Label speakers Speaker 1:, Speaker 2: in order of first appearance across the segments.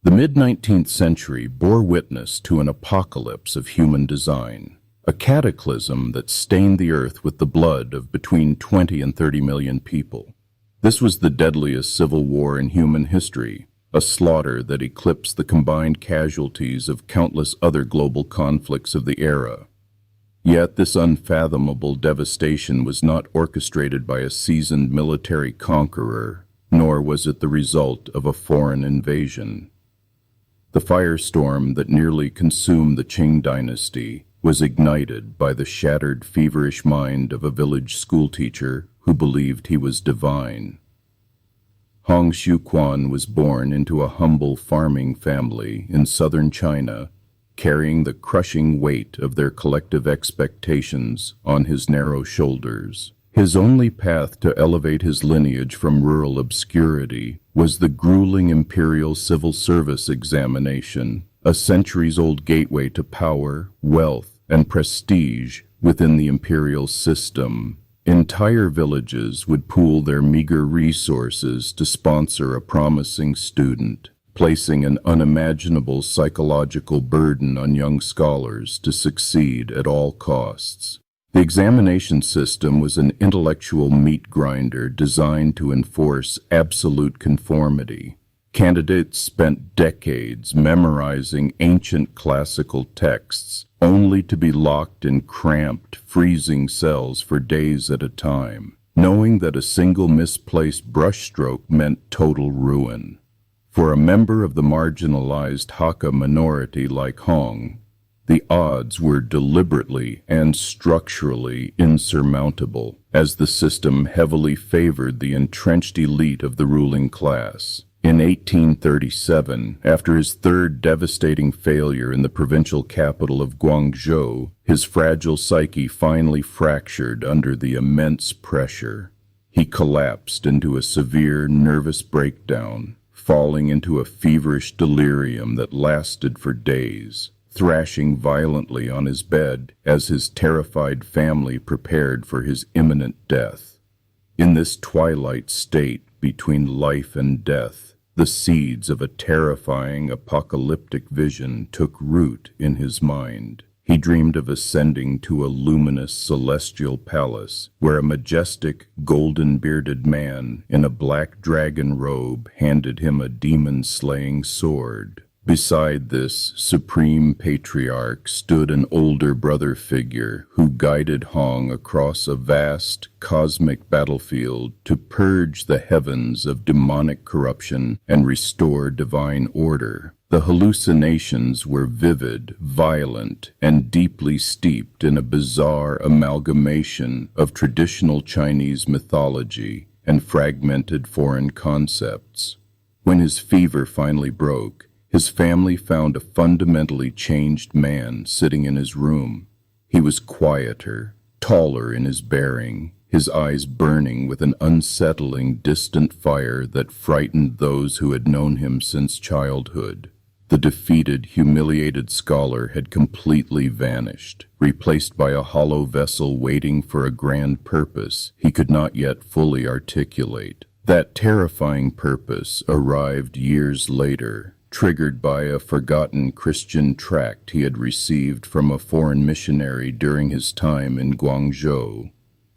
Speaker 1: The mid-19th century bore witness to an apocalypse of human design, a cataclysm that stained the earth with the blood of between 20 and 30 million people. This was the deadliest civil war in human history, a slaughter that eclipsed the combined casualties of countless other global conflicts of the era. Yet this unfathomable devastation was not orchestrated by a seasoned military conqueror, nor was it the result of a foreign invasion. The firestorm that nearly consumed the Qing Dynasty was ignited by the shattered, feverish mind of a village schoolteacher who believed he was divine. Hong Xiuquan was born into a humble farming family in southern China, carrying the crushing weight of their collective expectations on his narrow shoulders. His only path to elevate his lineage from rural obscurity was the grueling imperial civil service examination, a centuries-old gateway to power, wealth, and prestige within the imperial system. Entire villages would pool their meager resources to sponsor a promising student, placing an unimaginable psychological burden on young scholars to succeed at all costs. The examination system was an intellectual meat grinder designed to enforce absolute conformity. Candidates spent decades memorizing ancient classical texts, only to be locked in cramped, freezing cells for days at a time, knowing that a single misplaced brushstroke meant total ruin. For a member of the marginalized Hakka minority like Hong, the odds were deliberately and structurally insurmountable, as the system heavily favored the entrenched elite of the ruling class. In 1837, after his third devastating failure in the provincial capital of Guangzhou, his fragile psyche finally fractured under the immense pressure. He collapsed into a severe nervous breakdown, falling into a feverish delirium that lasted for days, thrashing violently on his bed as his terrified family prepared for his imminent death. In this twilight state between life and death, the seeds of a terrifying apocalyptic vision took root in his mind. He dreamed of ascending to a luminous celestial palace where a majestic, golden-bearded man in a black dragon robe handed him a demon-slaying sword. Beside this supreme patriarch stood an older brother figure who guided Hong across a vast, cosmic battlefield to purge the heavens of demonic corruption and restore divine order. The hallucinations were vivid, violent, and deeply steeped in a bizarre amalgamation of traditional Chinese mythology and fragmented foreign concepts. When his fever finally broke, his family found a fundamentally changed man sitting in his room. He was quieter, taller in his bearing, his eyes burning with an unsettling, distant fire that frightened those who had known him since childhood. The defeated, humiliated scholar had completely vanished, replaced by a hollow vessel waiting for a grand purpose he could not yet fully articulate. That terrifying purpose arrived years later, triggered by a forgotten Christian tract he had received from a foreign missionary during his time in Guangzhou.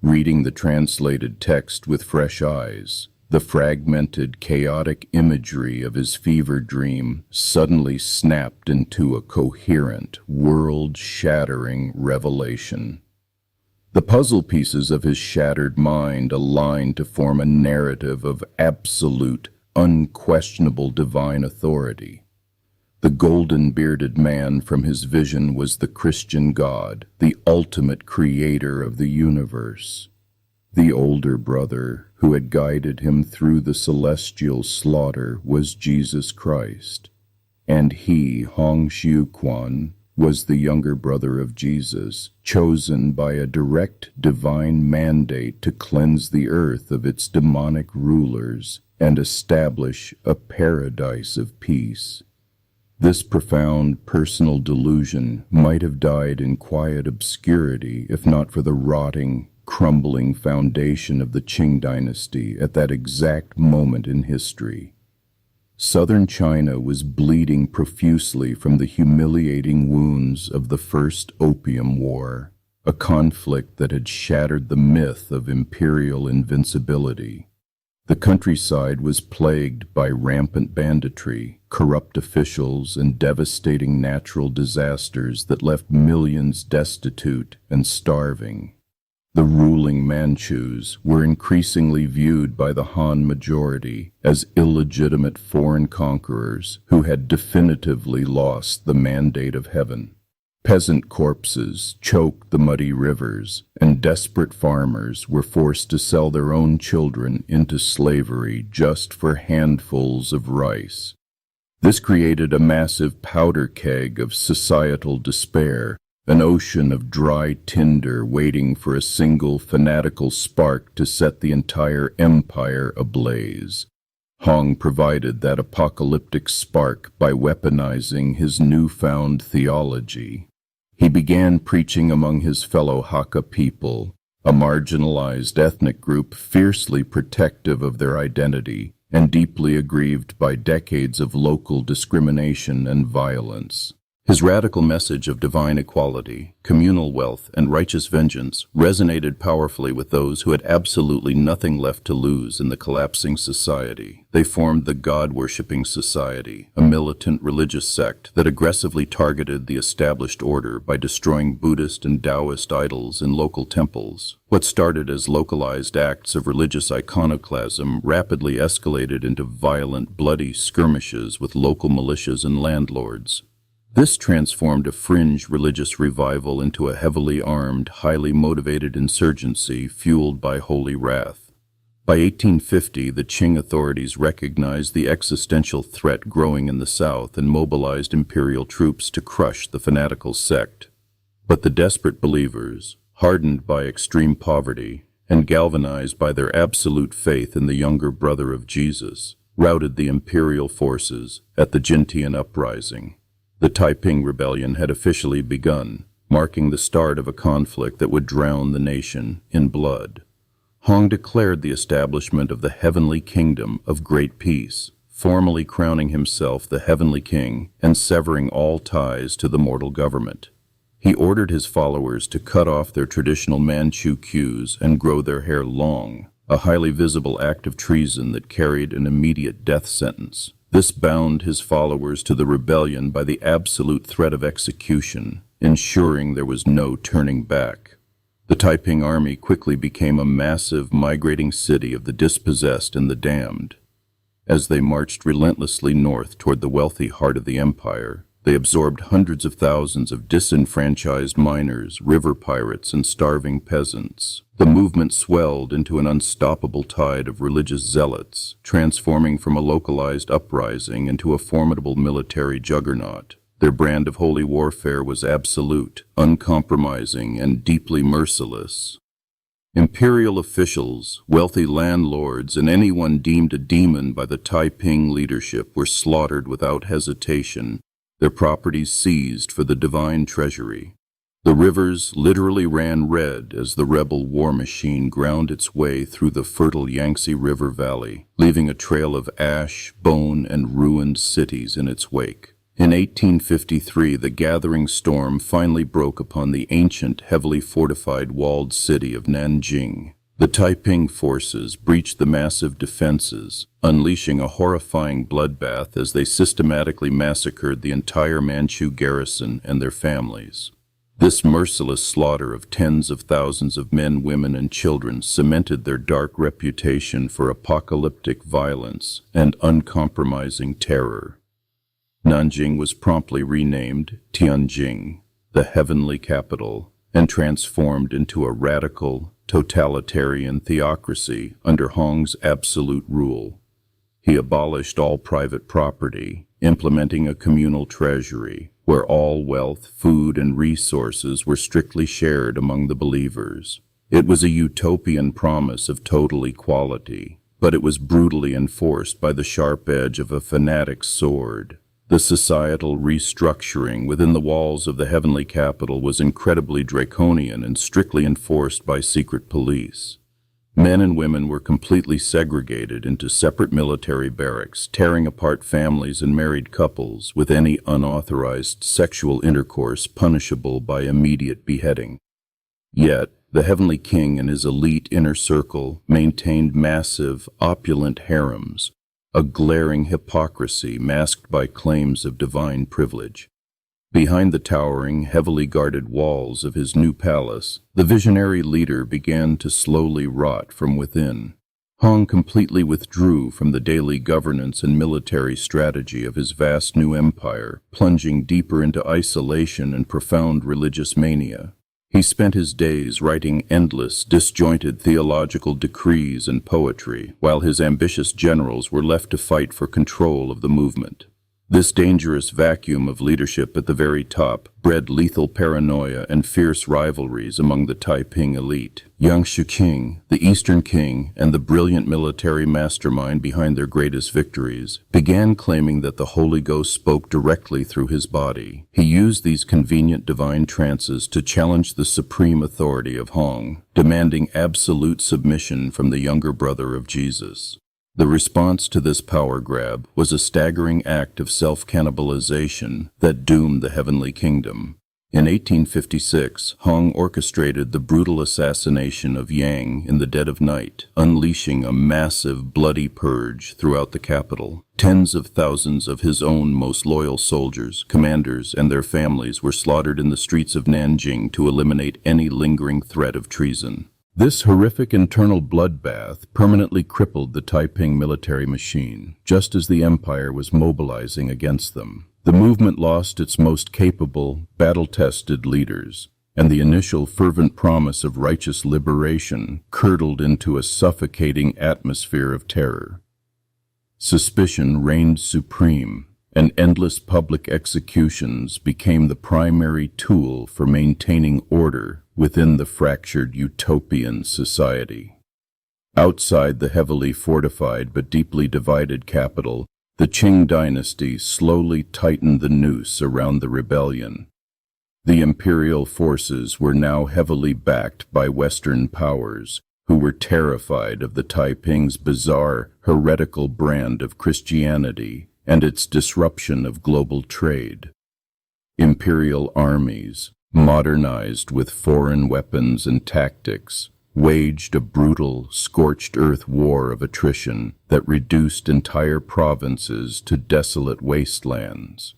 Speaker 1: Reading the translated text with fresh eyes, the fragmented, chaotic imagery of his fever dream suddenly snapped into a coherent, world-shattering revelation. The puzzle pieces of his shattered mind aligned to form a narrative of absolute, unquestionable divine authority. The golden-bearded man from his vision was the Christian God, the ultimate creator of the universe. The older brother who had guided him through the celestial slaughter was Jesus Christ, and he, Hong Xiuquan, was the younger brother of Jesus, chosen by a direct divine mandate to cleanse the earth of its demonic rulers and establish a paradise of peace. This profound personal delusion might have died in quiet obscurity if not for the rotting, crumbling foundation of the Qing Dynasty at that exact moment in history. Southern China was bleeding profusely from the humiliating wounds of the First Opium War, a conflict that had shattered the myth of imperial invincibility. The countryside was plagued by rampant banditry, corrupt officials, and devastating natural disasters that left millions destitute and starving. The ruling Manchus were increasingly viewed by the Han majority as illegitimate foreign conquerors who had definitively lost the mandate of heaven. Peasant corpses choked the muddy rivers, and desperate farmers were forced to sell their own children into slavery just for handfuls of rice. This created a massive powder keg of societal despair, an ocean of dry tinder waiting for a single fanatical spark to set the entire empire ablaze. Hong provided that apocalyptic spark by weaponizing his newfound theology. He began preaching among his fellow Hakka people, a marginalized ethnic group fiercely protective of their identity and deeply aggrieved by decades of local discrimination and violence. His radical message of divine equality, communal wealth, and righteous vengeance resonated powerfully with those who had absolutely nothing left to lose in the collapsing society. They formed the God-worshipping society, a militant religious sect that aggressively targeted the established order by destroying Buddhist and Taoist idols in local temples. What started as localized acts of religious iconoclasm rapidly escalated into violent, bloody skirmishes with local militias and landlords. This transformed a fringe religious revival into a heavily armed, highly motivated insurgency fueled by holy wrath. By 1850, the Qing authorities recognized the existential threat growing in the south and mobilized imperial troops to crush the fanatical sect. But the desperate believers, hardened by extreme poverty and galvanized by their absolute faith in the younger brother of Jesus, routed the imperial forces at the Jintian Uprising. The Taiping Rebellion had officially begun, marking the start of a conflict that would drown the nation in blood. Hong declared the establishment of the Heavenly Kingdom of Great Peace, formally crowning himself the Heavenly King and severing all ties to the mortal government. He ordered his followers to cut off their traditional Manchu queues and grow their hair long, a highly visible act of treason that carried an immediate death sentence. This bound his followers to the rebellion by the absolute threat of execution, ensuring there was no turning back. The Taiping army quickly became a massive migrating city of the dispossessed and the damned. As they marched relentlessly north toward the wealthy heart of the empire, they absorbed hundreds of thousands of disenfranchised miners, river pirates, and starving peasants. The movement swelled into an unstoppable tide of religious zealots, transforming from a localized uprising into a formidable military juggernaut. Their brand of holy warfare was absolute, uncompromising, and deeply merciless. Imperial officials, wealthy landlords, and anyone deemed a demon by the Taiping leadership were slaughtered without hesitation, their properties seized for the divine treasury. The rivers literally ran red as the rebel war machine ground its way through the fertile Yangtze River Valley, leaving a trail of ash, bone, and ruined cities in its wake. In 1853, the gathering storm finally broke upon the ancient, heavily fortified walled city of Nanjing. The Taiping forces breached the massive defenses, unleashing a horrifying bloodbath as they systematically massacred the entire Manchu garrison and their families. This merciless slaughter of tens of thousands of men, women, and children cemented their dark reputation for apocalyptic violence and uncompromising terror. Nanjing was promptly renamed Tianjin, the heavenly capital, and transformed into a radical, totalitarian theocracy under Hong's absolute rule. He abolished all private property, implementing a communal treasury where all wealth, food, and resources were strictly shared among the believers. It was a utopian promise of total equality, but it was brutally enforced by the sharp edge of a fanatic's sword. The societal restructuring within the walls of the heavenly capital was incredibly draconian and strictly enforced by secret police. Men and women were completely segregated into separate military barracks, tearing apart families and married couples, with any unauthorized sexual intercourse punishable by immediate beheading. Yet, the Heavenly King and his elite inner circle maintained massive, opulent harems, a glaring hypocrisy masked by claims of divine privilege. Behind the towering, heavily guarded walls of his new palace, the visionary leader began to slowly rot from within. Hong completely withdrew from the daily governance and military strategy of his vast new empire, plunging deeper into isolation and profound religious mania. He spent his days writing endless, disjointed theological decrees and poetry, while his ambitious generals were left to fight for control of the movement. This dangerous vacuum of leadership at the very top bred lethal paranoia and fierce rivalries among the Taiping elite. Hong Xiuquan, the Eastern King, and the brilliant military mastermind behind their greatest victories, began claiming that the Holy Ghost spoke directly through his body. He used these convenient divine trances to challenge the supreme authority of Hong, demanding absolute submission from the younger brother of Jesus. The response to this power grab was a staggering act of self-cannibalization that doomed the heavenly kingdom. In 1856, Hong orchestrated the brutal assassination of Yang in the dead of night, unleashing a massive, bloody purge throughout the capital. Tens of thousands of his own most loyal soldiers, commanders, and their families were slaughtered in the streets of Nanjing to eliminate any lingering threat of treason. This horrific internal bloodbath permanently crippled the Taiping military machine, just as the empire was mobilizing against them. The movement lost its most capable, battle-tested leaders, and the initial fervent promise of righteous liberation curdled into a suffocating atmosphere of terror. Suspicion reigned supreme, and endless public executions became the primary tool for maintaining order within the fractured utopian society. Outside the heavily fortified but deeply divided capital, the Qing Dynasty slowly tightened the noose around the rebellion. The imperial forces were now heavily backed by Western powers, who were terrified of the Taiping's bizarre, heretical brand of Christianity and its disruption of global trade. Imperial armies, modernized with foreign weapons and tactics, waged a brutal, scorched-earth war of attrition that reduced entire provinces to desolate wastelands.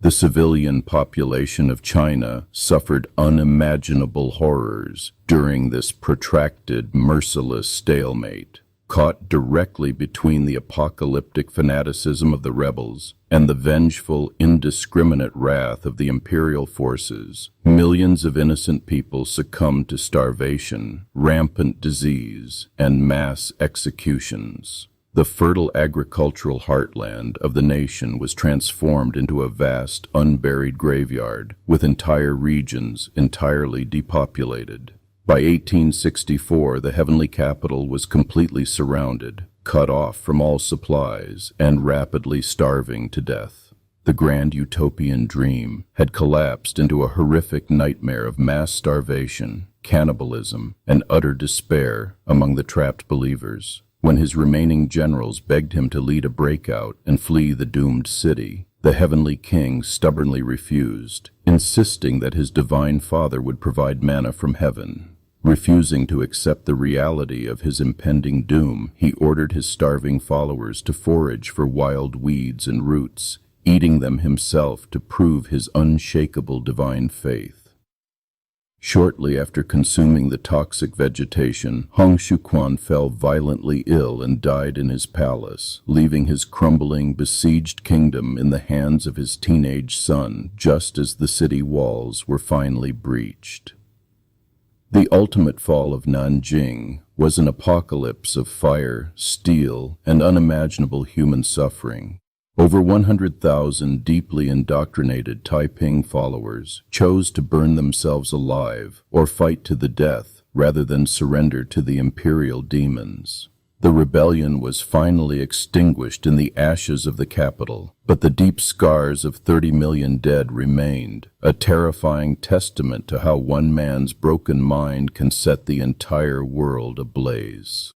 Speaker 1: The civilian population of China suffered unimaginable horrors during this protracted, merciless stalemate. Caught directly between the apocalyptic fanaticism of the rebels and the vengeful, indiscriminate wrath of the imperial forces, millions of innocent people succumbed to starvation, rampant disease, and mass executions. The fertile agricultural heartland of the nation was transformed into a vast, unburied graveyard, with entire regions entirely depopulated. By 1864, the heavenly capital was completely surrounded, cut off from all supplies, and rapidly starving to death. The grand utopian dream had collapsed into a horrific nightmare of mass starvation, cannibalism, and utter despair among the trapped believers. When his remaining generals begged him to lead a breakout and flee the doomed city, the heavenly king stubbornly refused, insisting that his divine father would provide manna from heaven. Refusing to accept the reality of his impending doom, he ordered his starving followers to forage for wild weeds and roots, eating them himself to prove his unshakable divine faith. Shortly after consuming the toxic vegetation, Hong Xiuquan fell violently ill and died in his palace, leaving his crumbling, besieged kingdom in the hands of his teenage son, just as the city walls were finally breached. The ultimate fall of Nanjing was an apocalypse of fire, steel, and unimaginable human suffering. Over 100,000 deeply indoctrinated Taiping followers chose to burn themselves alive or fight to the death rather than surrender to the imperial demons. The rebellion was finally extinguished in the ashes of the capital, but the deep scars of 30 million dead remained, a terrifying testament to how one man's broken mind can set the entire world ablaze.